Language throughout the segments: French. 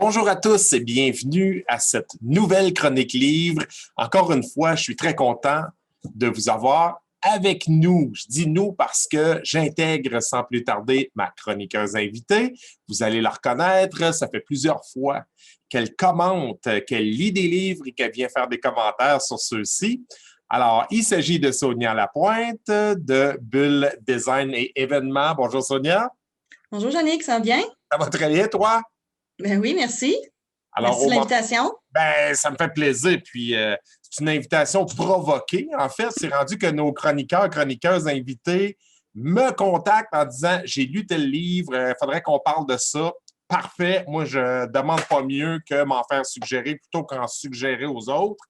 Bonjour à tous et bienvenue à cette nouvelle chronique livre. Encore une fois, je suis très content de vous avoir avec nous. Je dis nous parce que j'intègre sans plus tarder ma chroniqueuse invitée. Vous allez la reconnaître, ça fait plusieurs fois qu'elle commente, qu'elle lit des livres et qu'elle vient faire des commentaires sur ceux-ci. Alors, il s'agit de Sonia Lapointe de Bulle Design et Événements. Bonjour Sonia. Bonjour Yannick, ça va bien? Ça va très bien, toi? Ben oui, merci. Alors, Merci de l'invitation. ça me fait plaisir. Puis, c'est une invitation provoquée. En fait, c'est rendu que nos chroniqueurs, chroniqueuses invités me contactent en disant j'ai lu tel livre, il faudrait qu'on parle de ça. Parfait. Moi, je demande pas mieux que m'en faire suggérer plutôt qu'en suggérer aux autres.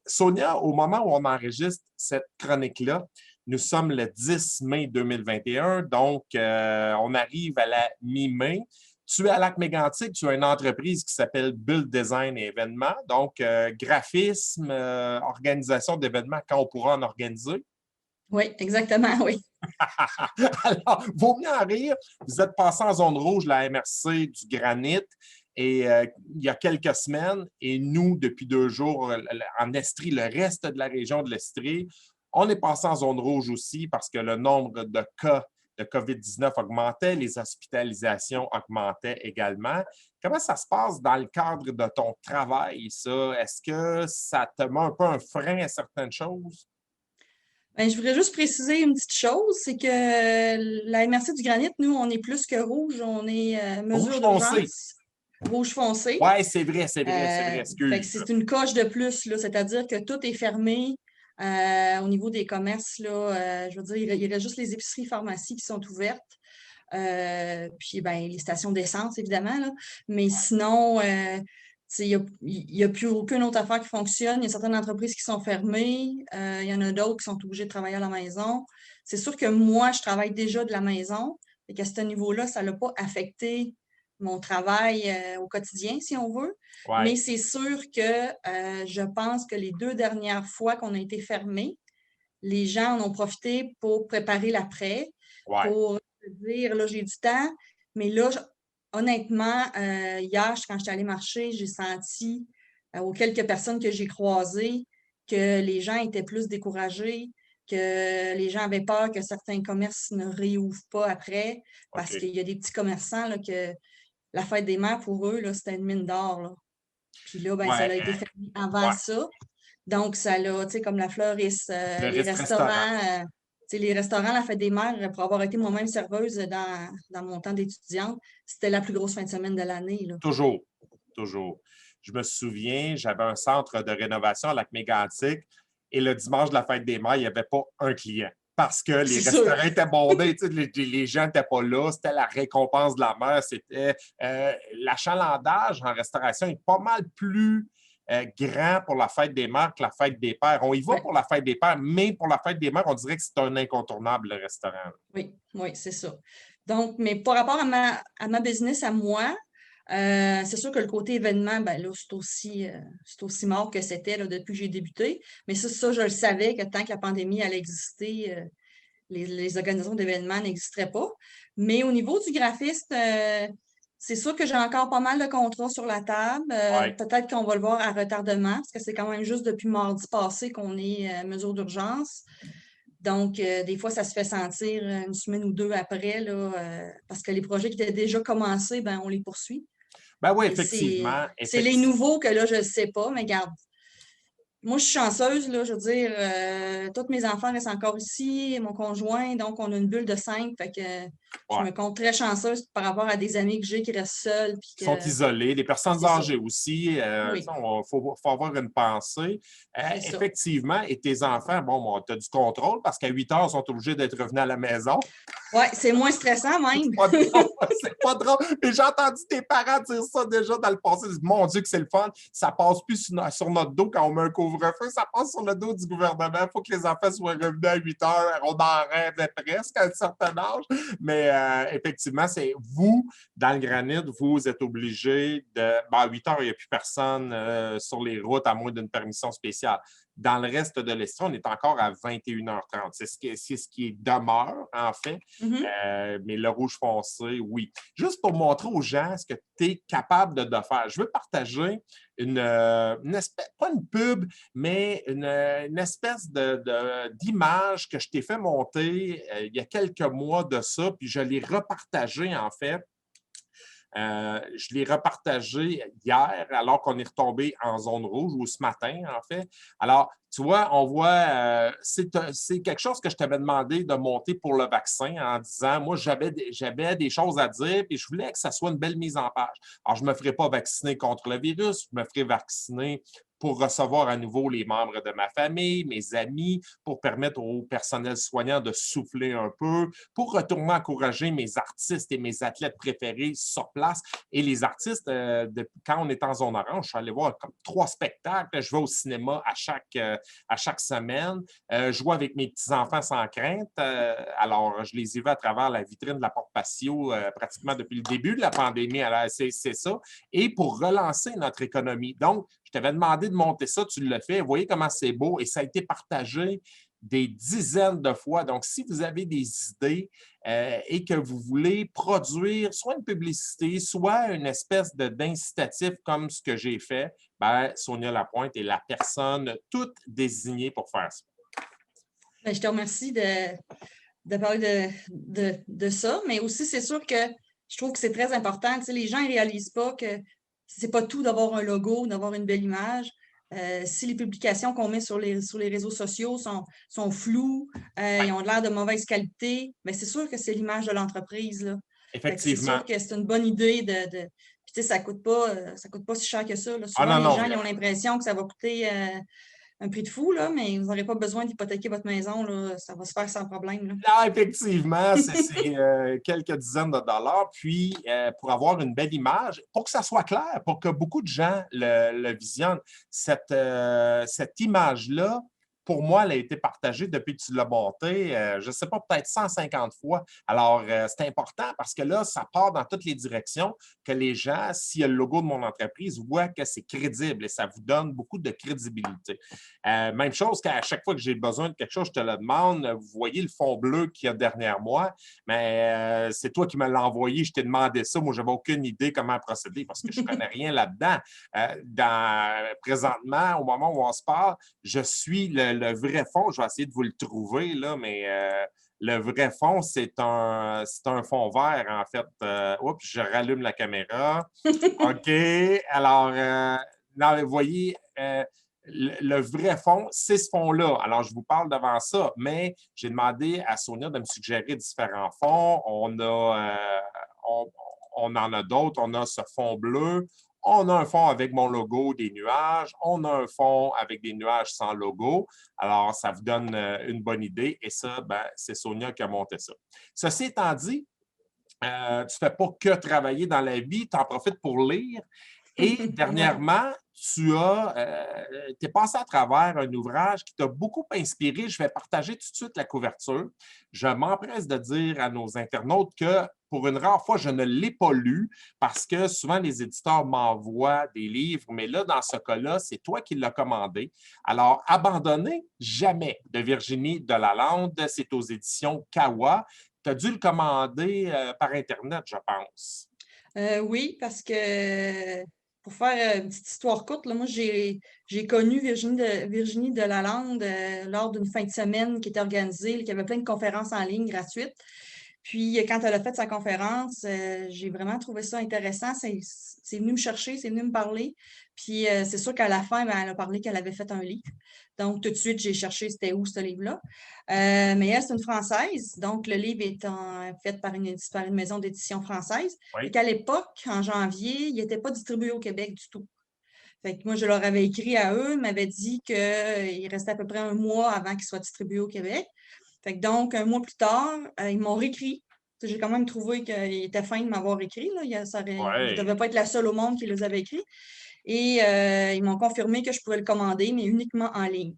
Sonia, au moment où on enregistre cette chronique-là, nous sommes le 10 mai 2021, donc on arrive à la mi-mai. Tu es à Lac-Mégantic, tu as une entreprise qui s'appelle Bulle Design et Événements, donc graphisme, organisation d'événements quand on pourra en organiser. Oui, exactement, oui. Alors, vaut mieux en rire. Vous êtes passé en zone rouge, la MRC du granit, et il y a quelques semaines, et nous, depuis 2 jours, en Estrie, le reste de la région de l'Estrie, on est passé en zone rouge aussi parce que le nombre de cas de COVID-19 augmentait, les hospitalisations augmentaient également. Comment ça se passe dans le cadre de ton travail, ça? Est-ce que ça te met un peu un frein à certaines choses? Ben, je voudrais juste préciser une petite chose, c'est que la MRC du Granit, nous, on est plus que rouge, on est Rouge mesure foncé. d'urgence, rouge foncé. Oui, c'est vrai, c'est vrai, c'est vrai, Fait que excuse. c'est une coche de plus, là, c'est-à-dire que tout est fermé au niveau des commerces, là, je veux dire, il reste juste les épiceries, pharmacies qui sont ouvertes. Puis ben, les stations d'essence, évidemment, là. Mais sinon, il n'y a plus aucune autre affaire qui fonctionne. Il y a certaines entreprises qui sont fermées. Il y en a d'autres qui sont obligées de travailler à la maison. C'est sûr que moi, je travaille déjà de la maison et qu'à ce niveau-là, ça n'a pas affecté mon travail au quotidien, si on veut. Oui, Mais c'est sûr que je pense que les 2 dernières fois qu'on a été fermés, les gens en ont profité pour préparer l'après, oui. pour se dire, là, j'ai du temps. Mais là, honnêtement, hier, quand j'étais allée marcher, j'ai senti, aux quelques personnes que j'ai croisées, que les gens étaient plus découragés, que les gens avaient peur que certains commerces ne réouvrent pas après, parce OK. qu'il y a des petits commerçants là, que la fête des mères, pour eux, là, c'était une mine d'or, là. Puis là, ben, ça Ouais, a été fermé ouais. avant ça. Donc, ça l'a, tu sais, comme la fleuriste, Le les restaurant. restaurants, tu sais, les restaurants, la fête des mères, pour avoir été moi-même serveuse dans mon temps d'étudiante, c'était la plus grosse fin de semaine de l'année, là. Toujours, toujours. Je me souviens, j'avais un centre de rénovation à Lac-Mégantic et le dimanche de la fête des mères, il n'y avait pas un client parce que les C'est sûr. restaurants étaient bondés, tu sais, les gens n'étaient pas là, c'était la récompense de la mère, c'était l'achalandage en restauration est pas mal plus grand pour la fête des mères que la fête des pères. On y va Ouais, pour la fête des pères, mais pour la fête des mères, on dirait que c'est un incontournable, le restaurant. oui, oui, c'est ça. Donc, mais par rapport à ma business, à moi, c'est sûr que le côté événement, ben là, c'est aussi mort que c'était là, depuis que j'ai débuté. Mais ça, je le savais que tant que la pandémie allait exister, les organisations d'événements n'existeraient pas. Mais au niveau du graphiste, c'est sûr que j'ai encore pas mal de contrats sur la table. Oui, Peut-être qu'on va le voir à retardement, parce que c'est quand même juste depuis mardi passé qu'on est mesure d'urgence. Donc, des fois, ça se fait sentir une semaine ou deux après, là, parce que les projets qui étaient déjà commencés, ben, on les poursuit. ben oui, Mais c'est, effectivement, c'est les nouveaux que là, je ne sais pas, mais garde, moi, je suis chanceuse, là, je veux dire, tous mes enfants restent encore ici, mon conjoint, donc on a une bulle de 5, fait que je ouais. me compte très chanceuse par rapport à des amis que j'ai qui restent seuls, puis Qui sont que isolés, des personnes c'est ça. âgées aussi. Il Oui, faut avoir une pensée. c'est ça. Effectivement, et tes enfants, bon, tu as du contrôle parce qu'à 8 heures, ils sont obligés d'être revenus à la maison. Ouais, c'est moins stressant même. C'est pas drôle, c'est pas drôle. Mais j'ai entendu tes parents dire ça déjà dans le passé. Ils disent, mon Dieu, que c'est le fun. Ça passe plus sur notre dos quand on met un couvre-feu, ça passe sur le dos du gouvernement. Il faut que les enfants soient revenus à 8 heures. On en rêve presque à un certain âge. Mais effectivement, c'est vous, dans le granit, vous êtes obligés de. Ben, à 8 heures, il n'y a plus personne sur les routes à moins d'une permission spéciale. Dans le reste de l'Estrie, on est encore à 21h30. C'est ce qui demeure, en fait. Mhm. Mais le rouge foncé, oui. Juste pour montrer aux gens ce que tu es capable de faire. Je veux partager une espèce, pas une pub, mais une espèce d'image que je t'ai fait monter il y a quelques mois de ça, puis je l'ai repartagée, en fait. Je l'ai repartagé hier alors qu'on est retombé en zone rouge ou ce matin, en fait. Alors, tu vois, on voit, c'est quelque chose que je t'avais demandé de monter pour le vaccin en disant, moi, j'avais des choses à dire et je voulais que ça soit une belle mise en page. Alors, je ne me ferai pas vacciner contre le virus, je me ferai vacciner pour recevoir à nouveau les membres de ma famille, mes amis, pour permettre au personnel soignant de souffler un peu, pour retourner encourager mes artistes et mes athlètes préférés sur place. Et les artistes, quand on est en zone orange, je suis allé voir comme 3 spectacles. Je vais au cinéma à chaque semaine. Je joue avec mes petits-enfants sans crainte. Alors, je les ai vus à travers la vitrine de la porte patio pratiquement depuis le début de la pandémie. Alors, c'est ça. Et pour relancer notre économie. Donc, je t'avais demandé de monter ça, tu le fais. Vous voyez comment c'est beau et ça a été partagé des dizaines de fois. Donc, si vous avez des idées et que vous voulez produire soit une publicité, soit une espèce d'incitatif comme ce que j'ai fait, ben, Sonia Lapointe est la personne toute désignée pour faire ça. Ben, je te remercie de parler de ça, mais aussi, c'est sûr que je trouve que c'est très important. Tu sais, les gens ne réalisent pas que c'est pas tout d'avoir un logo, d'avoir une belle image. Si les publications qu'on met sur les réseaux sociaux sont floues, Ouais, ils ont l'air de mauvaise qualité, mais c'est sûr que c'est l'image de l'entreprise, là. Fait que c'est effectivement. sûr que c'est une bonne idée de. Puis, tu sais, ça coûte pas si cher que ça, là. Ah Souvent, non, les non, gens ils ont vraiment. l'impression que ça va coûter un prix de fou, là, mais vous n'aurez pas besoin d'hypothéquer votre maison, là. Ça va se faire sans problème, là. Là, effectivement, c'est quelques dizaines de dollars. Puis, pour avoir une belle image, pour que ça soit clair, pour que beaucoup de gens le visionnent, cette image-là, pour moi, elle a été partagée depuis que tu l'as montée, je ne sais pas, peut-être 150 fois. Alors, c'est important parce que là, ça part dans toutes les directions, que les gens, s'il y a le logo de mon entreprise, voient que c'est crédible et ça vous donne beaucoup de crédibilité. Même chose qu'à chaque fois que j'ai besoin de quelque chose, je te le demande. Vous voyez le fond bleu qu'il y a derrière moi, mais c'est toi qui me l'as envoyé. Je t'ai demandé ça. Moi, je n'avais aucune idée comment procéder parce que je ne connais rien là-dedans. Présentement, au moment où on se parle, je suis le vrai fond. Je vais essayer de vous le trouver, là, mais le vrai fond, c'est un fond vert, en fait. Oups, je rallume la caméra. OK. Alors, non, vous voyez, le vrai fond, c'est ce fond-là. Alors, je vous parle devant ça, mais j'ai demandé à Sonia de me suggérer différents fonds. On en a d'autres. On a ce fond bleu. On a un fond avec mon logo, des nuages. On a un fond avec des nuages sans logo. Alors, ça vous donne une bonne idée. Et ça, ben, c'est Sonia qui a monté ça. Ceci étant dit, tu ne fais pas que travailler dans la vie, tu en profites pour lire. Et Ouais. dernièrement, tu es passé à travers un ouvrage qui t'a beaucoup inspiré. Je vais partager tout de suite la couverture. Je m'empresse de dire à nos internautes que pour une rare fois, je ne l'ai pas lu parce que souvent les éditeurs m'envoient des livres, mais là, dans ce cas-là, c'est toi qui l'as commandé. Alors, Abandonné, jamais de Virginie Delalande, c'est aux éditions Kawa. Tu as dû le commander par Internet, je pense. Oui, parce que pour faire une petite histoire courte, là, moi, j'ai connu Virginie Delalande lors d'une fin de semaine qui était organisée, qui avait plein de conférences en ligne gratuites. Puis, quand elle a fait sa conférence, j'ai vraiment trouvé ça intéressant. C'est venu me chercher, c'est venu me parler. Puis, c'est sûr qu'à la fin, ben, elle a parlé qu'elle avait fait un livre. Donc, tout de suite, j'ai cherché c'était où ce livre-là. Mais elle, c'est une Française. Donc, le livre est fait par une maison d'édition française. Fait Oui. qu'à l'époque, en janvier, il n'était pas distribué au Québec du tout. Fait que moi, je leur avais écrit à eux, ils m'avaient dit qu'il restait à peu près un mois avant qu'il soit distribué au Québec. Fait que donc, un mois plus tard, ils m'ont réécrit. J'ai quand même trouvé qu'il était fin de m'avoir écrit. Là. Je ne Oui. devais pas être la seule au monde qui les avait écrits. Et ils m'ont confirmé que je pouvais le commander, mais uniquement en ligne,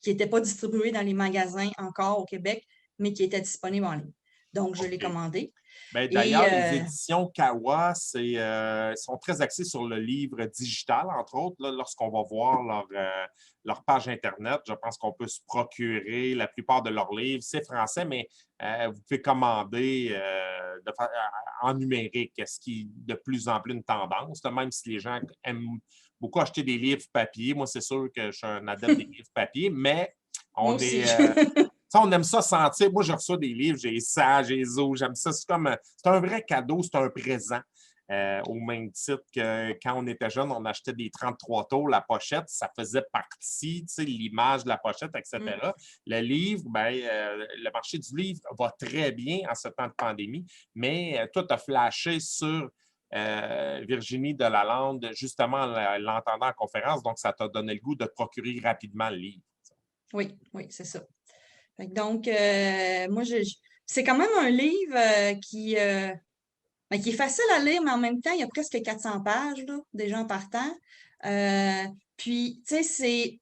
qui n'était pas distribué dans les magasins encore au Québec, mais qui était disponible en ligne. Donc, je l'ai OK. commandé. Ben, Et d'ailleurs, les éditions Kawa, sont très axées sur le livre digital, entre autres. Là, lorsqu'on va voir leur page Internet, je pense qu'on peut se procurer la plupart de leurs livres. C'est français, mais vous pouvez commander en numérique, ce qui est de plus en plus une tendance. Là, même si les gens aiment beaucoup acheter des livres papier, moi, c'est sûr que je suis un adepte des livres papier, mais moi on aussi. est, ça, on aime ça sentir. Moi, je reçois des livres, j'ai ça, j'ai zo, j'aime ça. C'est un vrai cadeau, c'est un présent. Au même titre que quand on était jeune, on achetait des 33 tours, la pochette, ça faisait partie, tu sais, l'image de la pochette, etc. Le livre, ben, le marché du livre va très bien en ce temps de pandémie, mais toi, tu as flashé sur Virginie Delalande, justement en l'entendant en conférence, donc ça t'a donné le goût de te procurer rapidement le livre. Oui, oui, c'est ça. Fait que donc, moi, c'est quand même un livre qui est facile à lire, mais en même temps, il y a presque 400 pages, là, déjà en partant. Puis, tu sais,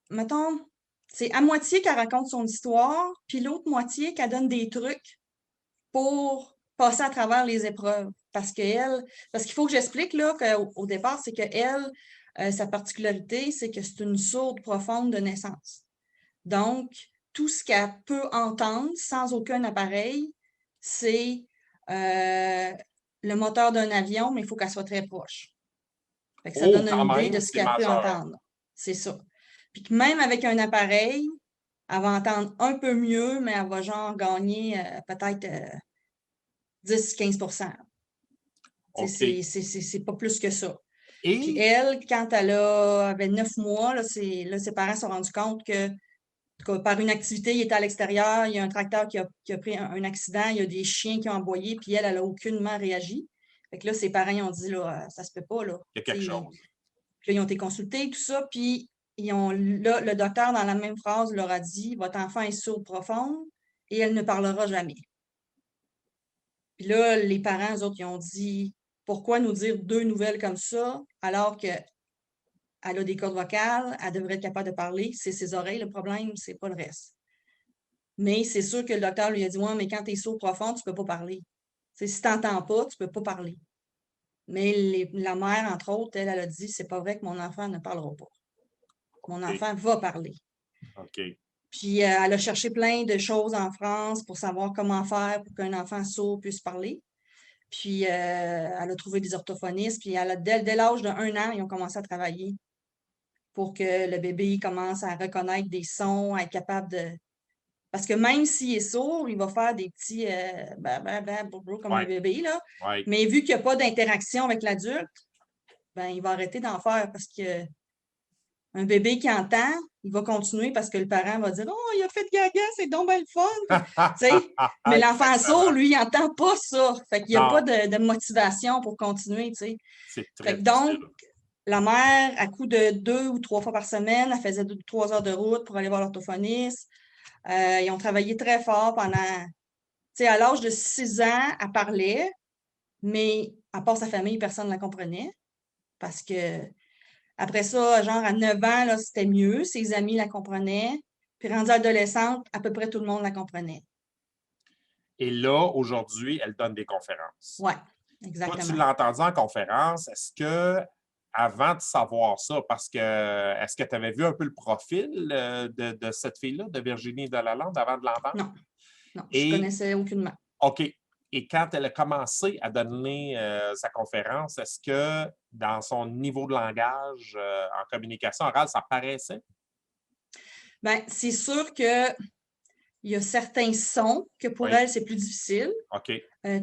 mettons, c'est à moitié qu'elle raconte son histoire, puis l'autre moitié qu'elle donne des trucs pour passer à travers les épreuves. Parce qu'il faut que j'explique là qu'au départ, c'est qu'elle, sa particularité, c'est que c'est une sourde profonde de naissance. Donc, tout ce qu'elle peut entendre sans aucun appareil, c'est le moteur d'un avion, mais il faut qu'elle soit très proche. Fait que ça Oh, donne une quand idée même, de ce c'est qu'elle peut majeur. entendre. C'est ça. Puis que même avec un appareil, elle va entendre un peu mieux, mais elle va genre gagner peut-être 10-15%. OK. C'est pas plus que ça. Puis Et, elle, quand avait 9 mois, là, ses parents se sont rendus compte que par une activité, il était à l'extérieur, il y a un tracteur qui a pris un accident, il y a des chiens qui ont aboyé, puis elle a aucunement réagi. Fait que là, ses parents ils ont dit, là, ça se peut pas, là. il y a quelque T'sais, chose. puis là, ils ont été consultés, tout ça, puis là, le docteur, dans la même phrase, leur a dit, votre enfant est sourde profonde et elle ne parlera jamais. Puis là, les parents, eux autres, ils ont dit, pourquoi nous dire 2 nouvelles comme ça, alors qu'elle a des cordes vocales, elle devrait être capable de parler, c'est ses oreilles, le problème, c'est pas le reste. Mais c'est sûr que le docteur lui a dit, ouais, mais quand tu es sourd profond, tu ne peux pas parler. T'sais, si tu n'entends pas, tu ne peux pas parler. Mais la mère, entre autres, elle a dit, c'est pas vrai que mon enfant ne parlera pas. Mon OK. enfant va parler. OK. Puis elle a cherché plein de choses en France pour savoir comment faire pour qu'un enfant sourd puisse parler. Puis elle a trouvé des orthophonistes. Puis dès l'âge de 1 an, ils ont commencé à travailler pour que le bébé commence à reconnaître des sons, à être capable de. Parce que même s'il est sourd, il va faire des petits comme un Ouais. bébé, là. Ouais. Mais vu qu'il n'y a pas d'interaction avec l'adulte, ben, il va arrêter d'en faire parce que un bébé qui entend, il va continuer parce que le parent va dire oh, il a fait gaga, c'est donc bien le fun. Puis, tu sais, mais l'enfant sourd, Exactement. lui, il n'entend pas ça. Fait qu'il n'y a pas Non, de motivation pour continuer, tu sais. c'est Fait très que donc, difficile. la mère, à coup de 2 ou 3 fois par semaine, elle faisait 3 heures de route pour aller voir l'orthophoniste. Ils ont travaillé très fort pendant. Tu sais, à l'âge de 6 ans, elle parlait, mais à part sa famille, personne ne la comprenait. Parce que après ça, genre à 9 ans, là, c'était mieux. Ses amis la comprenaient. Puis rendue adolescente, à peu près tout le monde la comprenait. Et là, aujourd'hui, elle donne des conférences. Ouais, Toi, tu exactement. l'as entendu en conférence. Est-ce que, avant de savoir ça, parce que est-ce que tu avais vu un peu le profil de cette fille-là, de Virginie Delalande, avant de l'entendre? Non, non, je Et, connaissais aucunement. OK. Et quand elle a commencé à donner sa conférence, est-ce que dans son niveau de langage en communication orale, ça paraissait? Bien, c'est sûr qu'il y a certains sons que pour Oui. elle, c'est plus difficile, OK.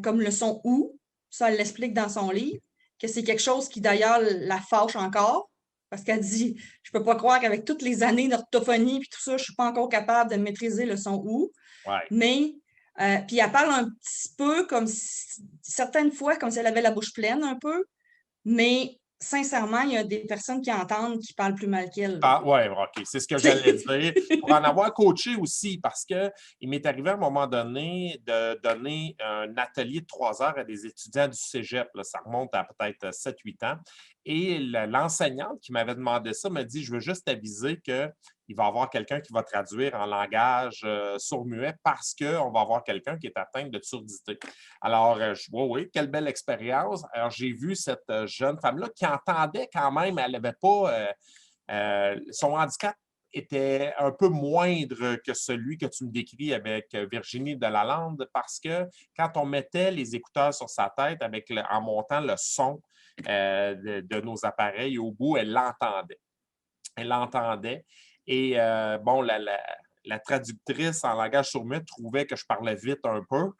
comme le son ou. Ça, elle l'explique dans son livre, que c'est quelque chose qui d'ailleurs la fâche encore. Parce qu'elle dit, je peux pas croire qu'avec toutes les années d'orthophonie et tout ça, je suis pas encore capable de maîtriser le son ou. Ouais. Mais, puis elle parle un petit peu comme certaines fois, comme si elle avait la bouche pleine un peu, mais sincèrement, il y a des personnes qui entendent qui parlent plus mal qu'elle. Ah, ouais, OK, c'est ce que j'allais dire. Pour en avoir coaché aussi, parce qu'il m'est arrivé à un moment donné de donner un atelier de 3 heures à des étudiants du cégep. Là, ça remonte à peut-être 7-8 ans. Et l'enseignante qui m'avait demandé ça m'a dit, je veux juste t'aviser qu'il va y avoir quelqu'un qui va traduire en langage sourd-muet parce qu'on va avoir quelqu'un qui est atteint de surdité. Alors, oui, quelle belle expérience. Alors, j'ai vu cette jeune femme-là qui entendait quand même, elle n'avait pas... son handicap était un peu moindre que celui que tu me décris avec Virginie Delalande parce que quand on mettait les écouteurs sur sa tête en montant le son de nos appareils au bout, elle l'entendait. Elle l'entendait. Et bon, la traductrice en langage sourd-muet trouvait que je parlais vite un peu.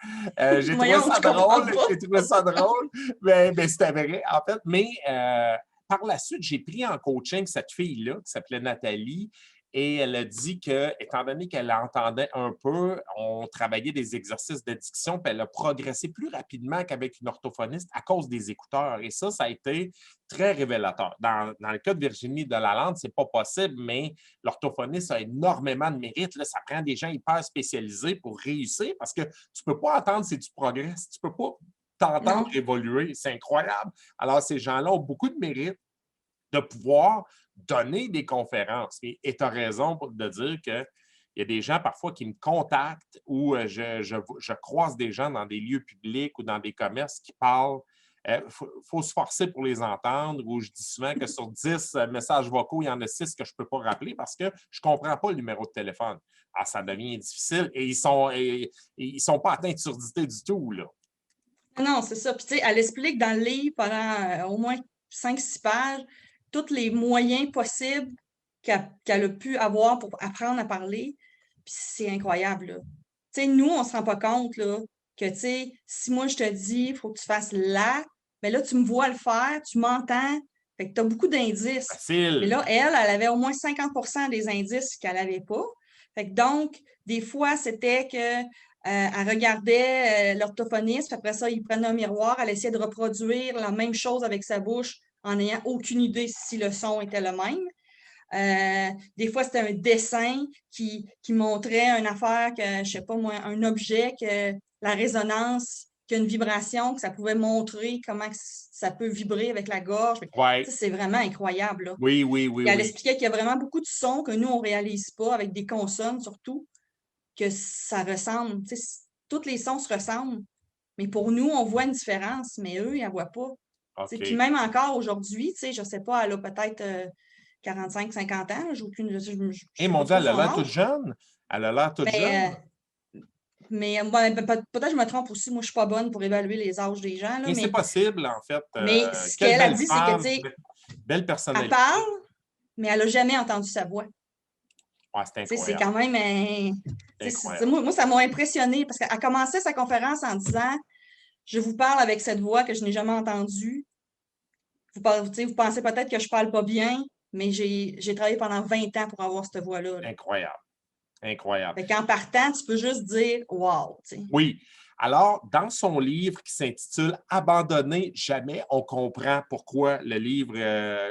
J'ai trouvé Voyons, ça je comprends drôle, pas. j'ai trouvé ça drôle, mais c'était vrai, en fait. Mais par la suite, j'ai pris en coaching cette fille-là qui s'appelait Nathalie et elle a dit que, étant donné qu'elle entendait un peu, on travaillait des exercices de diction, puis elle a progressé plus rapidement qu'avec une orthophoniste à cause des écouteurs. Et ça a été très révélateur. Dans le cas de Virginie Delalande, ce n'est pas possible, mais l'orthophoniste a énormément de mérite. Là, ça prend des gens hyper spécialisés pour réussir parce que tu ne peux pas entendre si tu progresses. Tu ne peux pas t'entendre Non. évoluer. C'est incroyable. Alors, ces gens-là ont beaucoup de mérite de pouvoir donner des conférences. Et tu as raison de dire qu'il y a des gens parfois qui me contactent ou je croise des gens dans des lieux publics ou dans des commerces qui parlent. Il faut se forcer pour les entendre, ou je dis souvent que sur 10 messages vocaux, il y en a 6 que je ne peux pas rappeler parce que je ne comprends pas le numéro de téléphone. Alors, ça devient difficile et ils sont pas atteints de surdité du tout, là. Non, c'est ça. Puis, tu sais, elle explique dans le livre pendant au moins 5-6 pages tous les moyens possibles qu'elle a pu avoir pour apprendre à parler. Puis, c'est incroyable, là. Tu sais, nous, on ne se rend pas compte, là, que, tu sais, si moi, je te dis, il faut que tu fasses là, mais là, tu me vois le faire, tu m'entends. Fait que tu as beaucoup d'indices. Mais Facile. là, elle avait au moins 50% des indices qu'elle n'avait pas. Fait que donc, des fois, c'était que elle regardait l'orthophoniste, puis après ça, il prenait un miroir, elle essayait de reproduire la même chose avec sa bouche en n'ayant aucune idée si le son était le même. Des fois, c'était un dessin qui montrait une affaire, que, je ne sais pas moi, un objet, que la résonance, qu'il y a une vibration, que ça pouvait montrer comment ça peut vibrer avec la gorge. Ouais. C'est vraiment incroyable, là. Oui, oui, oui, Puis elle oui. expliquait qu'il y a vraiment beaucoup de sons que nous, on ne réalise pas, avec des consonnes surtout, que ça ressemble. Tous les sons se ressemblent. Mais pour nous, on voit une différence, mais eux, ils ne la voient pas. Puis OK. même encore aujourd'hui, je ne sais pas, elle a peut-être 45-50 ans, j'ai aucune, je ne Eh, sais mon pas Dieu, trop elle a son l'air toute âge. jeune. Elle a l'air toute jeune. Mais, peut-être que je me trompe aussi, moi je ne suis pas bonne pour évaluer les âges des gens, là, Et c'est possible, en fait. mais ce Quelle qu'elle a belle dit, c'est que, femme, belle elle personnalité. parle, mais elle n'a jamais entendu sa voix. Ouais, c'est C'est incroyable. quand même C'est incroyable. moi, ça m'a impressionné parce qu'elle commençait sa conférence en disant: je vous parle avec cette voix que je n'ai jamais entendue. Vous pensez peut-être que je parle pas bien, mais j'ai travaillé pendant 20 ans pour avoir cette voix-là, là. Incroyable. Incroyable. Fait qu'en partant, tu peux juste dire wow, tu sais. Oui. Alors, dans son livre qui s'intitule Abandonner jamais, on comprend pourquoi le livre,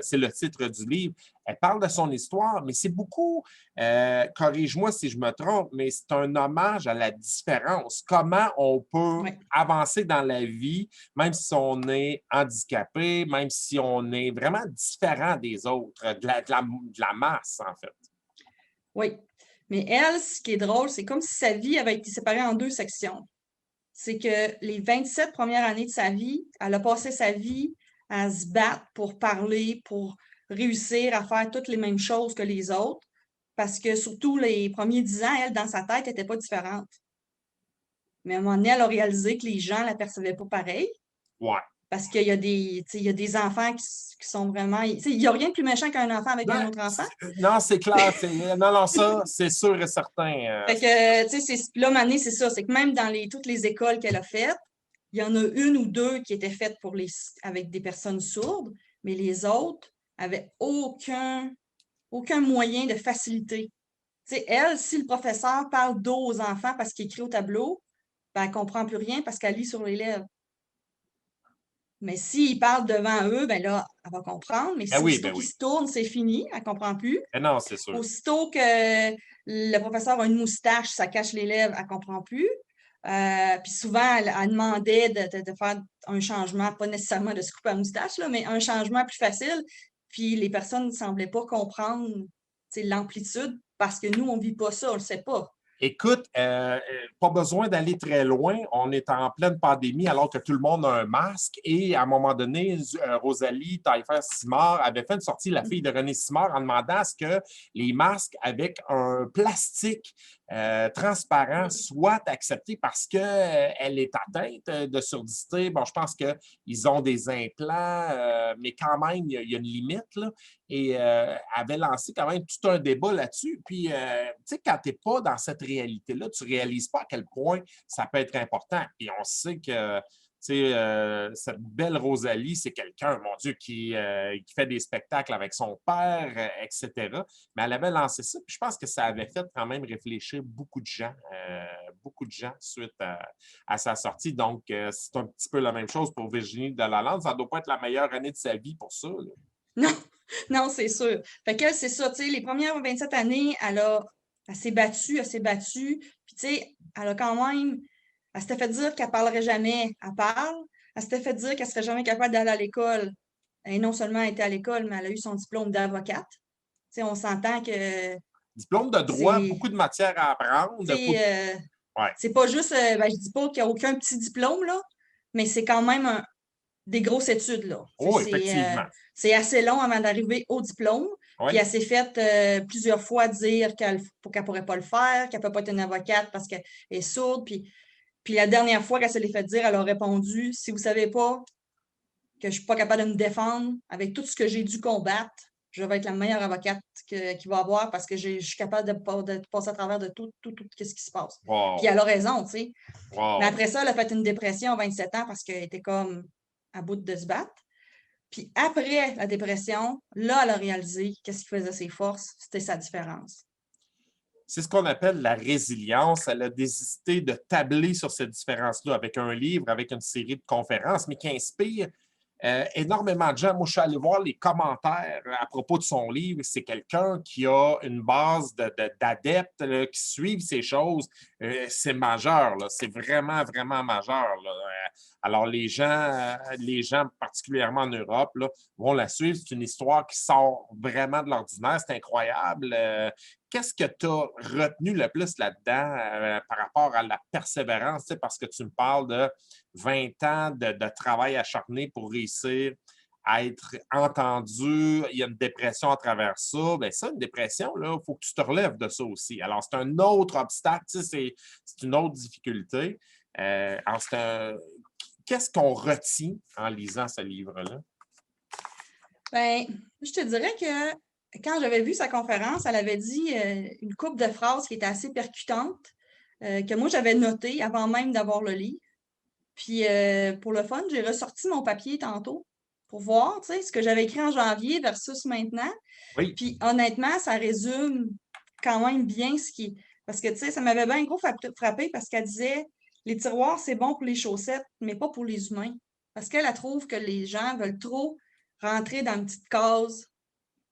c'est le titre du livre. Elle parle de son histoire, mais c'est beaucoup, corrige-moi si je me trompe, mais c'est un hommage à la différence. Comment on peut Ouais. avancer dans la vie, même si on est handicapé, même si on est vraiment différent des autres, de la masse, en fait. Oui. Mais elle, ce qui est drôle, c'est comme si sa vie avait été séparée en 2 sections. C'est que les 27 premières années de sa vie, elle a passé sa vie à se battre pour parler, pour réussir à faire toutes les mêmes choses que les autres. Parce que surtout les premiers 10 ans, elle, dans sa tête, n'était pas différente. Mais à un moment donné, elle a réalisé que les gens ne la percevaient pas pareil. Ouais. Parce qu'il y a il y a des enfants qui sont vraiment. Il n'y a rien de plus méchant qu'un enfant avec un Ben, autre enfant. non, c'est clair. Non, non, ça, c'est sûr et certain. Fait que, là, Mané, c'est ça. C'est que même dans toutes les écoles qu'elle a faites, il y en a une ou deux qui étaient faites avec des personnes sourdes, mais les autres n'avaient aucun moyen de faciliter. Elle, si le professeur parle d'eau aux enfants parce qu'il écrit au tableau, ben, elle ne comprend plus rien parce qu'elle lit sur les lèvres. Mais s'il parle devant eux, ben là, elle va comprendre. Mais si aussitôt Ben qu'il oui. se tourne, c'est fini, elle ne comprend plus. Ben non, c'est sûr. Aussitôt que le professeur a une moustache, ça cache les lèvres, elle ne comprend plus. Puis souvent, elle demandait de faire un changement, pas nécessairement de se couper la moustache, là, mais un changement plus facile. Puis les personnes ne semblaient pas comprendre l'amplitude parce que nous, on ne vit pas ça, on ne le sait pas. Écoute, pas besoin d'aller très loin. On est en pleine pandémie alors que tout le monde a un masque. Et à un moment donné, Rosalie Taillefer-Simard avait fait une sortie, la fille de René Simard, en demandant à ce que les masques avec un plastique transparent soient acceptés parce qu'elle est atteinte de surdité. Bon, je pense qu'ils ont des implants, mais quand même, il y a une limite, là. Et avait lancé quand même tout un débat là-dessus. Puis, tu sais, quand tu n'es pas dans cette réalité-là, tu ne réalises pas à quel point ça peut être important. Et on sait que, tu sais, cette belle Rosalie, c'est quelqu'un, mon Dieu, qui fait des spectacles avec son père, etc. Mais elle avait lancé ça, puis je pense que ça avait fait quand même réfléchir beaucoup de gens suite à sa sortie. Donc, c'est un petit peu la même chose pour Virginie Delalande. Ça ne doit pas être la meilleure année de sa vie pour ça, là. Non, non, c'est sûr. Fait qu'elle, c'est ça, tu sais, les premières 27 années, elle s'est battue, elle s'est battue. Puis, tu sais, elle a quand même, elle s'était fait dire qu'elle parlerait jamais. Elle parle. Elle s'était fait dire qu'elle serait jamais capable d'aller à l'école. Et non seulement elle était à l'école, mais elle a eu son diplôme d'avocate. Tu sais, on s'entend que Diplôme de droit, c'est, beaucoup de matière à apprendre. tu sais, Ouais. c'est pas juste, ben, je dis pas qu'il n'y a aucun petit diplôme, là, mais c'est quand même des grosses études, là. Oh, effectivement. C'est assez long avant d'arriver au diplôme. Puis Oui. elle s'est faite plusieurs fois dire qu'elle ne pourrait pas le faire, qu'elle ne peut pas être une avocate parce qu'elle est sourde. Puis la dernière fois qu'elle se l'est fait dire, elle a répondu, si vous ne savez pas que je ne suis pas capable de me défendre avec tout ce que j'ai dû combattre, je vais être la meilleure avocate qu'il va avoir parce que je suis capable de passer à travers de tout ce qui se passe. Puis Wow. elle a raison, tu sais. Mais Wow. après ça, elle a fait une dépression à 27 ans parce qu'elle était comme à bout de se battre. Puis après la dépression, là, elle a réalisé qu'est-ce qui faisait ses forces, c'était sa différence. C'est ce qu'on appelle la résilience. Elle a décidé de tabler sur cette différence-là avec un livre, avec une série de conférences, mais qui inspire énormément de gens. Moi, je suis allé voir les commentaires à propos de son livre. C'est quelqu'un qui a une base d'adeptes qui suivent ces choses. C'est majeur, là. C'est vraiment, vraiment majeur, là. Alors, les gens, particulièrement en Europe, là, vont la suivre. C'est une histoire qui sort vraiment de l'ordinaire. C'est incroyable. Qu'est-ce que tu as retenu le plus là-dedans par rapport à la persévérance? Parce que tu me parles de 20 ans de travail acharné pour réussir à être entendu. Il y a une dépression à travers ça. Bien, ça, une dépression, il faut que tu te relèves de ça aussi. Alors, c'est un autre obstacle, c'est une autre difficulté. Alors, qu'est-ce qu'on retient en lisant ce livre-là? Bien, je te dirais que quand j'avais vu sa conférence, elle avait dit une couple de phrases qui étaient assez percutantes, que moi j'avais notées avant même d'avoir le livre. Puis pour le fun, j'ai ressorti mon papier tantôt pour voir, tu sais, ce que j'avais écrit en janvier versus maintenant. Oui. Puis honnêtement, ça résume quand même bien ce qui. Parce que, tu sais, ça m'avait bien gros frappé parce qu'elle disait les tiroirs, c'est bon pour les chaussettes, mais pas pour les humains. Parce qu'elle trouve que les gens veulent trop rentrer dans une petite case.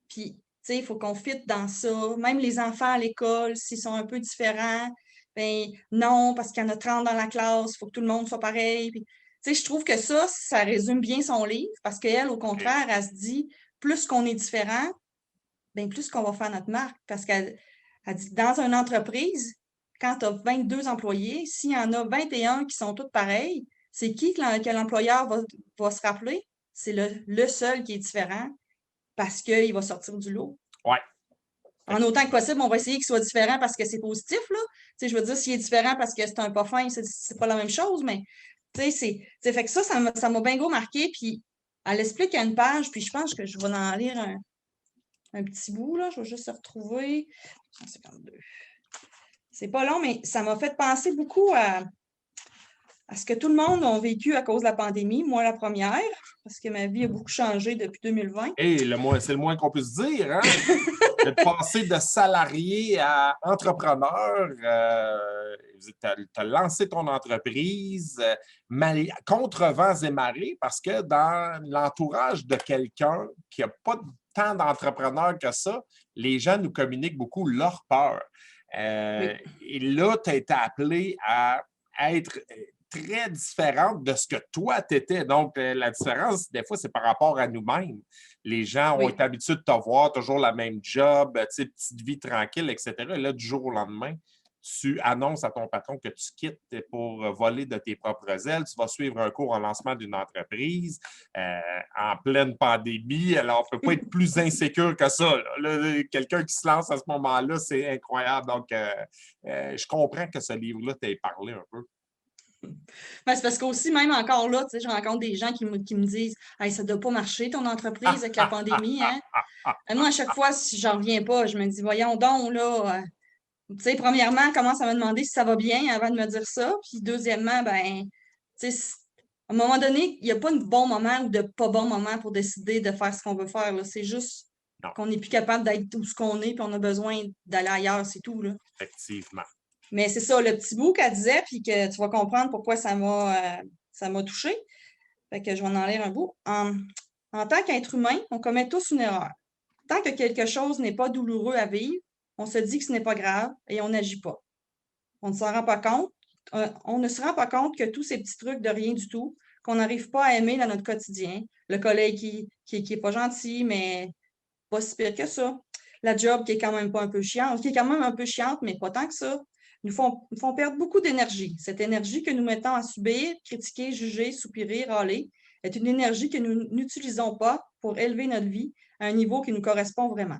Puis, tu sais, il faut qu'on fitte dans ça. Même les enfants à l'école, s'ils sont un peu différents, ben non, parce qu'il y en a 30 dans la classe, il faut que tout le monde soit pareil. Puis, tu sais, je trouve que ça résume bien son livre parce qu'elle, au OK. contraire, elle se dit plus qu'on est différent, bien, plus qu'on va faire notre marque. Parce qu'elle dit, dans une entreprise, quand tu as 22 employés, s'il y en a 21 qui sont tous pareils, c'est qui que l'employeur va se rappeler? C'est le seul qui est différent parce qu'il va sortir du lot. Ouais. En autant que possible, on va essayer qu'il soit différent parce que c'est positif, là. Tu sais, je veux dire, s'il est différent parce que c'est un pas fin, c'est pas la même chose, mais tu sais, fait que ça m'a bien gros marqué. Puis elle explique à une page, puis je pense que je vais en lire un petit bout, là. Je vais juste se retrouver. 152. C'est pas long, mais ça m'a fait penser beaucoup à ce que tout le monde a vécu à cause de la pandémie. Moi, la première, parce que ma vie a beaucoup changé depuis 2020. Et c'est le moins qu'on puisse dire, hein? De passer de salarié à entrepreneur, tu as lancé ton entreprise contre vents et marées parce que dans l'entourage de quelqu'un qui n'a pas tant d'entrepreneurs que ça, les gens nous communiquent beaucoup leur peur. Oui. Et là, tu as été appelé à être très différente de ce que toi, tu étais. Donc, la différence, des fois, c'est par rapport à nous-mêmes. Les gens ont Oui. été habitués de te voir, toujours la même job, petite vie tranquille, etc. Et là, du jour au lendemain, tu annonces à ton patron que tu quittes pour voler de tes propres ailes. Tu vas suivre un cours en lancement d'une entreprise en pleine pandémie. Alors, on ne peut pas être plus insécure que ça. Quelqu'un qui se lance à ce moment-là, c'est incroyable. Donc, je comprends que ce livre-là t'ait parlé un peu. Ben, c'est parce qu'aussi, même encore là, tu sais, je rencontre des gens qui me disent hey, ça ne doit pas marcher ton entreprise avec la pandémie, hein? Et moi, à chaque fois, si j'en reviens pas, je me dis voyons donc, là, tu sais, premièrement, commence à me demander si ça va bien avant de me dire ça. Puis deuxièmement, ben, tu sais, à un moment donné, il n'y a pas de bon moment ou de pas bon moment pour décider de faire ce qu'on veut faire, là. C'est juste Non, qu'on n'est plus capable d'être où ce qu'on est, puis on a besoin d'aller ailleurs, c'est tout, là. effectivement. Mais c'est ça, le petit bout qu'elle disait, puis que tu vas comprendre pourquoi ça m'a touchée. Fait que je vais en lire un bout. En tant qu'être humain, on commet tous une erreur. Tant que quelque chose n'est pas douloureux à vivre, on se dit que ce n'est pas grave et on n'agit pas. On ne s'en rend pas compte. On ne se rend pas compte que tous ces petits trucs de rien du tout, qu'on n'arrive pas à aimer dans notre quotidien, le collègue qui est pas gentil, mais pas si pire que ça. La job qui est quand même pas un peu chiante, qui est quand même un peu chiante, mais pas tant que ça. Nous font perdre beaucoup d'énergie. Cette énergie que nous mettons à subir, critiquer, juger, soupirer, râler, est une énergie que nous n'utilisons pas pour élever notre vie à un niveau qui nous correspond vraiment.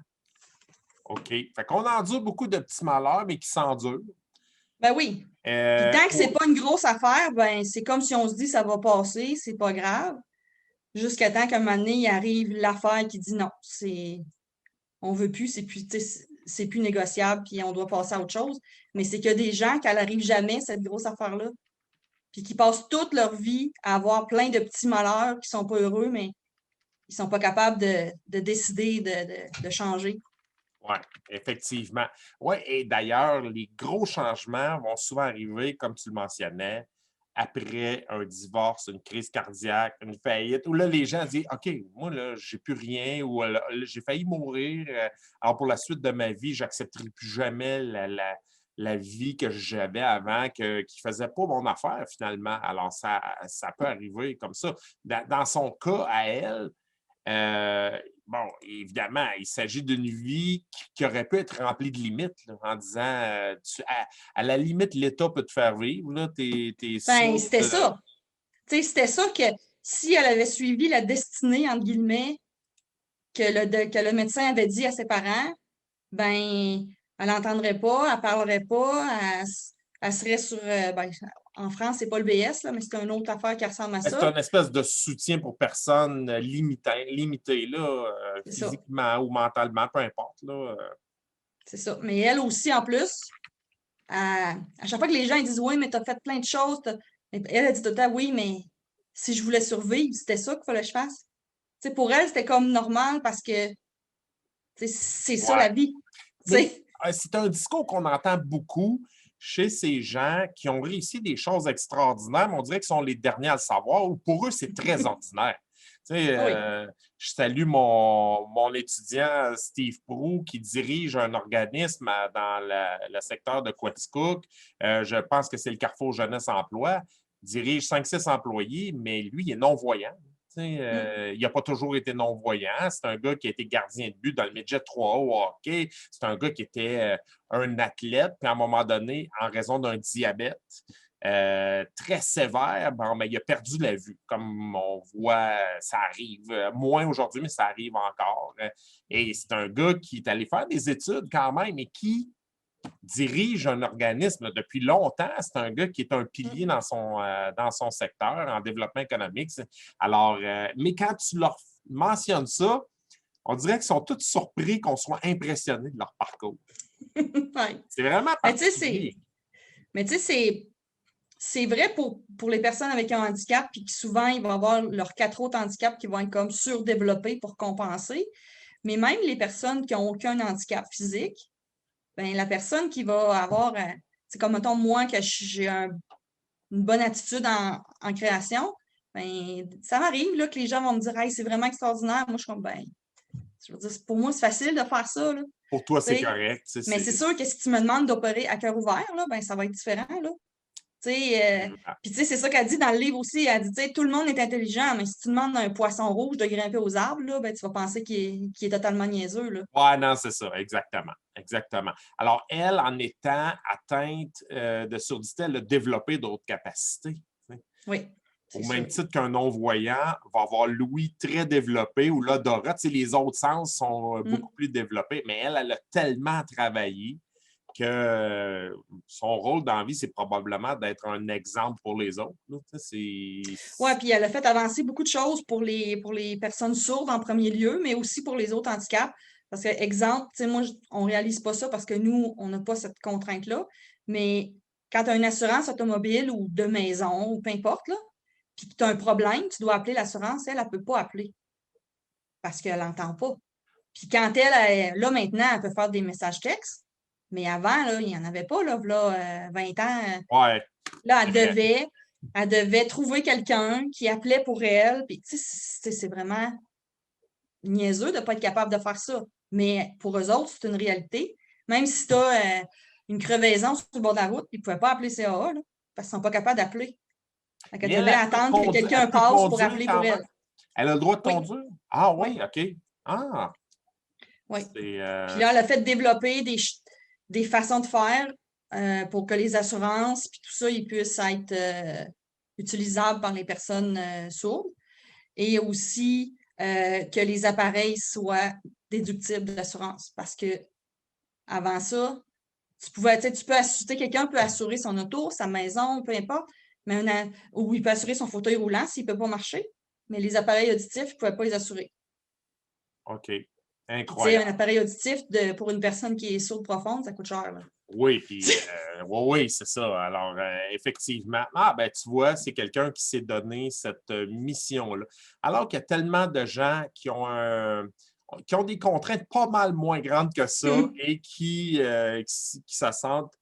OK. Fait qu'on endure beaucoup de petits malheurs, mais qui s'endurent. Ben oui. Puis tant que c'est Pour... pas une grosse affaire, ben c'est comme si on se dit ça va passer, c'est pas grave. Jusqu'à temps qu'un moment donné, il arrive l'affaire qui dit non, on veut plus, c'est plus négociable, puis on doit passer à autre chose. Mais c'est que des gens, qu'elle n'arrive jamais, cette grosse affaire-là, puis qui passent toute leur vie à avoir plein de petits malheurs qui sont pas heureux, mais ils sont pas capables de décider de changer. Oui, effectivement. Oui, et d'ailleurs, les gros changements vont souvent arriver, comme tu le mentionnais, après un divorce, une crise cardiaque, une faillite, où là, les gens disent OK, moi, là, j'ai plus rien, ou là, j'ai failli mourir. Alors, pour la suite de ma vie, j'accepterai plus jamais la vie que j'avais avant, qui ne faisait pas mon affaire, finalement. Alors, ça peut arriver comme ça. Dans son cas, à elle, bon, évidemment, il s'agit d'une vie qui aurait pu être remplie de limites, là, en disant à la limite, l'État peut te faire vivre, là, t'es Ben, saoul, c'était ça. Tu sais, c'était ça que si elle avait suivi la destinée, entre guillemets, que le médecin avait dit à ses parents, ben, elle n'entendrait pas, elle parlerait pas, elle serait sur. Ben, en France, c'est pas le BS, là, mais c'est une autre affaire qui ressemble à c'est ça. une espèce de soutien pour personnes limitées, là, C'est ça. physiquement ou mentalement, peu importe. Là, C'est ça. Mais elle aussi, en plus, à chaque fois que les gens ils disent oui, mais tu as fait plein de choses, elle a dit tout le temps oui, mais si je voulais survivre, c'était ça qu'il fallait que je fasse. Tu sais, pour elle, c'était comme normal parce que tu sais, c'est ça ouais. la vie. Tu Mais sais. c'est un discours qu'on entend beaucoup chez ces gens qui ont réussi des choses extraordinaires, mais on dirait qu'ils sont les derniers à le savoir, ou pour eux, c'est très ordinaire. Tu sais, Oui. je salue mon étudiant Steve Prou qui dirige un organisme dans le secteur de Quaticook. Je pense que c'est le Carrefour Jeunesse Emploi. Il dirige 5-6 employés, mais lui, il est non-voyant. Il n'a pas toujours été non-voyant. C'est un gars qui a été gardien de but dans le midget 3A au hockey. C'est un gars qui était un athlète, puis à un moment donné, en raison d'un diabète très sévère, bon, mais il a perdu la vue. Comme on voit, ça arrive. Moins aujourd'hui, mais ça arrive encore. Et c'est un gars qui est allé faire des études quand même et qui dirige un organisme depuis longtemps. C'est un gars qui est un pilier dans son secteur en développement économique. Alors, mais quand tu leur mentionnes ça, on dirait qu'ils sont tous surpris qu'on soit impressionnés de leur parcours. Ouais. C'est vraiment Mais tu sais, particulier. c'est vrai pour les personnes avec un handicap, puis qui souvent, ils vont avoir leurs 4 autres handicaps qui vont être comme surdéveloppés pour compenser. Mais même les personnes qui n'ont aucun handicap physique, ben, la personne qui va avoir, c'est comme mettons moi que j'ai une bonne attitude en création, ben, ça m'arrive là, que les gens vont me dire hey, c'est vraiment extraordinaire. Moi, je suis comme ben, je veux dire, pour moi, c'est facile de faire ça. Là, Pour toi, c'est t'sais. correct. Mais c'est sûr que si tu me demandes d'opérer à cœur ouvert, là, ben, ça va être différent. Là. Puis, tu sais, c'est ça qu'elle dit dans le livre aussi. Elle dit, tu sais, tout le monde est intelligent, mais si tu demandes à un poisson rouge de grimper aux arbres, là, ben, tu vas penser qu'il est totalement niaiseux, là. Ouais, non, c'est ça, exactement. Exactement. Alors, elle, en étant atteinte de surdité, elle a développé d'autres capacités. Oui, Au c'est même sûr. titre qu'un non-voyant va avoir l'ouïe très développée ou l'odorat, les autres sens sont beaucoup plus développés, mais elle a tellement travaillé que son rôle dans la vie, c'est probablement d'être un exemple pour les autres. Oui, puis elle a fait avancer beaucoup de choses pour les personnes sourdes en premier lieu, mais aussi pour les autres handicaps. Parce que, exemple, tu sais, moi, on ne réalise pas ça parce que nous, on n'a pas cette contrainte-là, mais quand tu as une assurance automobile ou de maison ou peu importe, là, puis que tu as un problème, tu dois appeler l'assurance, elle ne peut pas appeler parce qu'elle n'entend pas. Puis quand là, maintenant, elle peut faire des messages textes, mais avant, là, il n'y en avait pas, là, 20 ans. Ouais, Là, c'est vrai. elle devait trouver quelqu'un qui appelait pour elle. Puis, tu sais, c'est vraiment niaiseux de ne pas être capable de faire ça. Mais pour eux autres, c'est une réalité. Même si tu as une crevaison sur le bord de la route, ils ne pouvaient pas appeler CAA, là, parce qu'ils ne sont pas capables d'appeler. Donc, elle Mais elle, devait elle peut attendre que conduire, elle quelqu'un peut passe pour conduire appeler quand pour même. elle. Elle a le droit de Oui, conduire? Ah oui, oui, OK. Ah, oui. c'est... Puis là, elle a fait développer des façons de faire pour que les assurances, puis tout ça, ils puissent être utilisables par les personnes sourdes et aussi que les appareils soient déductibles d'assurance. Parce que avant ça, tu peux assurer, quelqu'un peut assurer son auto, sa maison, peu importe, mais ou il peut assurer son fauteuil roulant s'il ne peut pas marcher, mais les appareils auditifs, il ne pouvait pas les assurer. OK. Puis, tu sais, un Incroyable. appareil auditif pour une personne qui est sourde profonde, ça coûte cher, là. Oui, puis oui, c'est ça. Alors, effectivement, ben tu vois, c'est quelqu'un qui s'est donné cette mission-là. Alors qu'il y a tellement de gens qui ont des contraintes pas mal moins grandes que ça et qui se sentent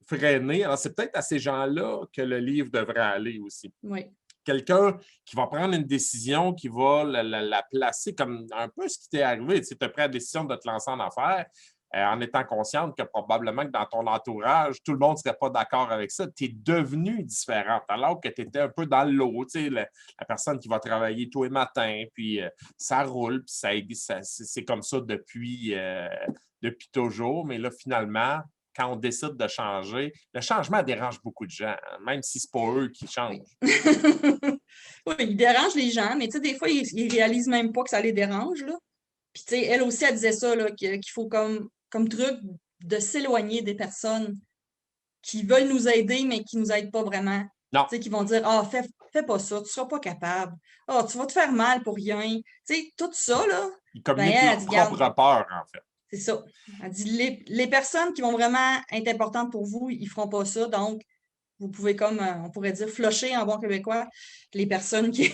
freinés. Alors, c'est peut-être à ces gens-là que le livre devrait aller aussi. Oui. Quelqu'un qui va prendre une décision, qui va la placer comme un peu ce qui t'est arrivé. Tu as pris la décision de te lancer en affaires en étant consciente que probablement que dans ton entourage, tout le monde ne serait pas d'accord avec ça. Tu es devenue différente alors que tu étais un peu dans le lot. La personne qui va travailler tous les matins, puis ça roule, puis c'est comme ça depuis toujours. Mais là, finalement, quand on décide de changer, le changement dérange beaucoup de gens, hein, même si ce n'est pas eux qui changent. Oui. Oui, il dérange les gens, mais tu sais, des fois, ils réalisent même pas que ça les dérange, là. Puis, tu sais, elle aussi, elle disait ça, là, qu'il faut comme truc de s'éloigner des personnes qui veulent nous aider, mais qui nous aident pas vraiment. Non, Tu sais, qui vont dire, ah, fais pas ça, tu seras pas capable. Ah, tu vas te faire mal pour rien. Tu sais, tout ça, là, ils ben, communiquent elle a leur dit, propre garde, peur, en fait. c'est ça. Elle dit, les personnes qui vont vraiment être importantes pour vous, ils feront pas ça, donc vous pouvez comme, on pourrait dire, flusher en bon québécois les personnes qui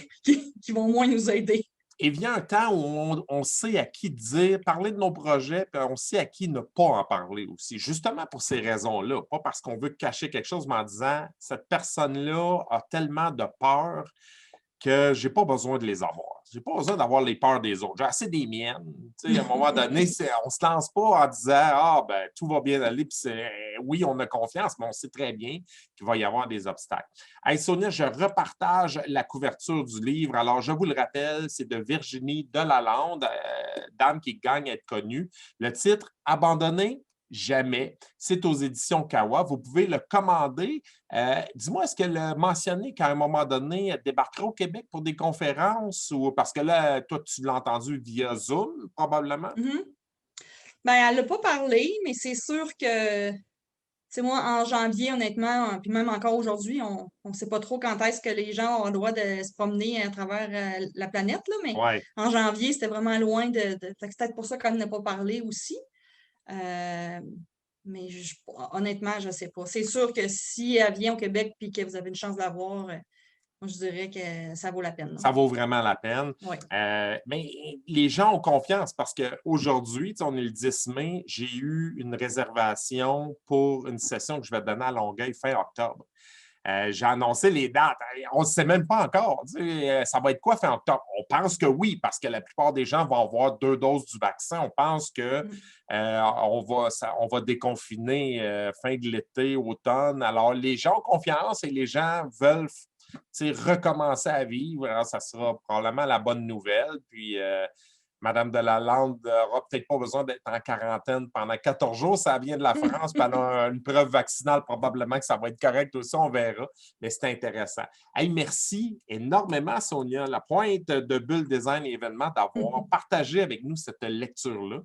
vont moins nous aider. Et vient un temps où on sait à qui dire, parler de nos projets, puis on sait à qui ne pas en parler aussi. Justement pour ces raisons-là, pas parce qu'on veut cacher quelque chose, mais en disant, cette personne-là a tellement de peur que j'ai pas besoin de les avoir. J'ai pas besoin d'avoir les peurs des autres. J'ai assez des miennes. Tu sais, à un moment donné, on se lance pas en disant ah ben tout va bien aller. Puis oui, on a confiance, mais on sait très bien qu'il va y avoir des obstacles. Hey, Sonia, je repartage la couverture du livre. Alors, je vous le rappelle, c'est de Virginie Delalande, dame qui gagne à être connue. Le titre Abandonné. Jamais. C'est aux éditions Kawa. Vous pouvez le commander. Dis-moi, est-ce qu'elle a mentionné qu'à un moment donné, elle débarquera au Québec pour des conférences ou parce que là, toi, tu l'as entendu via Zoom, probablement? Mhm. Ben, elle n'a pas parlé, mais c'est sûr que, tu sais, moi, en janvier, honnêtement, puis même encore aujourd'hui, on ne sait pas trop quand est-ce que les gens ont le droit de se promener à travers la planète, là, mais Oui. en janvier, c'était vraiment loin fait que c'est peut-être pour ça qu'elle n'a pas parlé aussi. Euh, mais honnêtement, je ne sais pas. C'est sûr que si elle vient au Québec et que vous avez une chance de la voir, moi, je dirais que ça vaut la peine, là. Ça vaut vraiment la peine. Oui. Mais les gens ont confiance parce qu'aujourd'hui, on est le 10 mai, j'ai eu une réservation pour une session que je vais donner à Longueuil fin octobre. J'ai annoncé les dates. On ne sait même pas encore. Ça va être quoi fin octobre? On pense que oui, parce que la plupart des gens vont avoir 2 doses du vaccin. On pense que on va déconfiner fin de l'été, automne. Alors, les gens ont confiance et les gens veulent recommencer à vivre. Alors, ça sera probablement la bonne nouvelle. Puis, Madame de Lalande n'aura peut-être pas besoin d'être en quarantaine pendant 14 jours. Ça vient de la France, puis elle a une preuve vaccinale, probablement que ça va être correct aussi, on verra. Mais c'est intéressant. Hey, merci énormément, Sonia, la pointe de Bulle Design et Événements, d'avoir partagé avec nous cette lecture-là.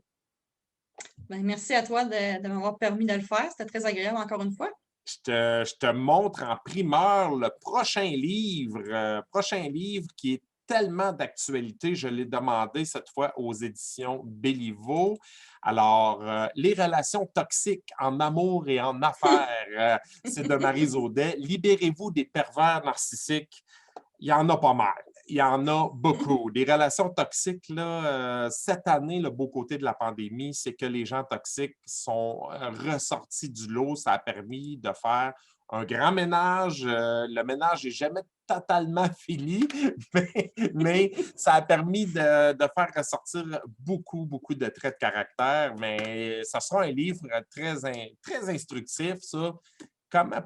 Ben, merci à toi de m'avoir permis de le faire. C'était très agréable encore une fois. Je te montre en primeur le prochain livre qui est tellement d'actualité. Je l'ai demandé cette fois aux éditions Béliveau. Alors, Les relations toxiques en amour et en affaires, c'est de Maryse Audet. Libérez-vous des pervers narcissiques. Il y en a pas mal. Il y en a beaucoup. Des relations toxiques, là, cette année, le beau côté de la pandémie, c'est que les gens toxiques sont ressortis du lot. Ça a permis de faire un grand ménage. Le ménage n'est jamais totalement fini, mais ça a permis de faire ressortir beaucoup, beaucoup de traits de caractère. Mais ça sera un livre très instructif, ça.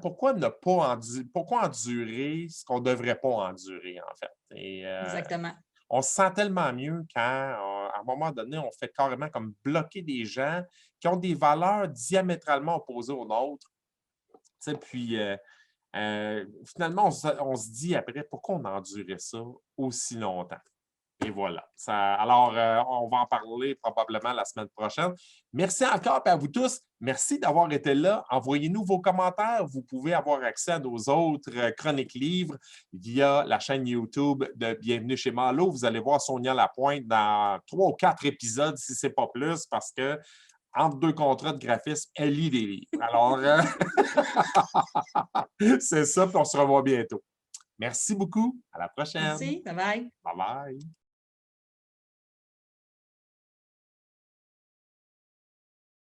Pourquoi ne pas pourquoi endurer ce qu'on ne devrait pas endurer, en fait? Et, Exactement. on se sent tellement mieux quand, à un moment donné, on fait carrément comme bloquer des gens qui ont des valeurs diamétralement opposées aux nôtres. Puis, finalement, on se dit après, pourquoi on a enduré ça aussi longtemps? Et voilà. Alors, on va en parler probablement la semaine prochaine. Merci encore à vous tous. Merci d'avoir été là. Envoyez-nous vos commentaires. Vous pouvez avoir accès à nos autres chroniques livres via la chaîne YouTube de Bienvenue chez Malo. Vous allez voir Sonia Lapointe dans 3 ou 4 épisodes, si ce n'est pas plus, parce que entre 2 contrats de graphisme, elle lit des livres. Alors, c'est ça, puis on se revoit bientôt. Merci beaucoup. À la prochaine. Merci. Bye bye. Bye bye.